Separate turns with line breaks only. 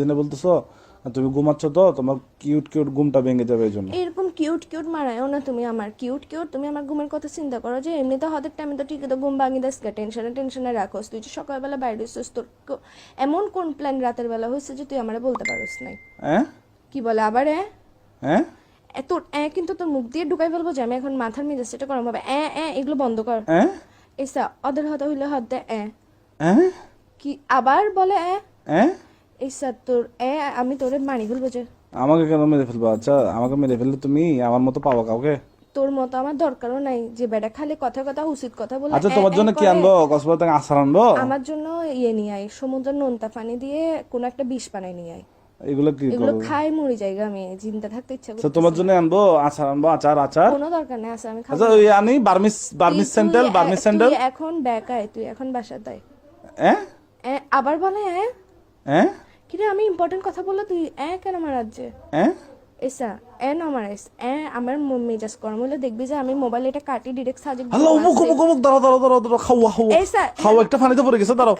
দিনে বলতেছো তুমি ঘুমাচ্ছ তো তোমার কিউট কিউট ঘুমটা ভেঙে যাবে এই জন্য।
এরকম কিউট কিউট মারায়ও না তুমি আমার কিউট কিউট। তুমি আমার ঘুমের কথা চিন্তা করো যে এমনিতে হাতের টাইমে তো ঠিকই তো ঘুম ভাঙি দেস টেনশনে টেনশনে রাখোস। তুই যে সকালবেলা বাইরে হইছিস তোর এমন কোন প্ল্যান রাতের বেলা হয়েছে যে তুই আমারে বলতে পারোস নাই?
হ্যাঁ
কি বলে আবার
হ্যাঁ
তোর কিন্তু তোর মুখ দিয়ে ঢুকাই ফেলবো যে আমি এখন মাথার মেজাজ সেটা গরম হবে। এগুলো বন্ধ কর।
হ্যাঁ
এসা ওদের হাতে হইলে হাত দে
হ্যাঁ
কি আবার বলে
হ্যাঁ
এসা তোর আমি তোরে মানি ফেলবো যে।
আমাকে কেন মেরে ফেলবো? আচ্ছা আমাকে মেরে ফেললে তুমি আমার মতো পাবো কাউকে?
তোর মতো আমার দরকারও নাই যে বেটা খালি কথা কথা উচিত কথা বলে
আচ্ছা তোমার জন্য কি আনবো? কক্সবাজার থেকে আচার আনবো?
আমার জন্য নিয়ে আয় সমুদ্রের নোনতা পানি দিয়ে কোন একটা বিষ বানাই নিয়ে আয়।
এগুলো কি
এগুলো
করবো?
খাই মরি জায়গা আমি জিন্দা থাকতে ইচ্ছা
আচ্ছা
করতেছে
তোমার
না।
জন্য আনবো আচার আনবো আচার আচার।
কোনো দরকার নেই আছে আমি খাবো
আচ্ছা
না।
ওই আনি Burmese Burmese sandal Burmese sandal.
তুই এখন বেকায় তুই এখন বাসা দেয়
হ্যাঁ
আবার বলে
হ্যাঁ
কিরে আমি ইম্পর্টেন্ট কথা বললে তুই কেন আমার রাজ্যে
হ্যাঁ
এসা নমারাইস আমার মেজাজ গরম হলে দেখবি যে আমি মোবাইলে এটা কাটি ডিরেক্ট সাজে
হ্যালো অমুক অমুক অমুক দাঁড়াও দাঁড়াও দাঁড়াও দাঁড়াও খাও খাও
এসা
খাও একটা পানিতে পড়ে গেছে দাঁড়াও।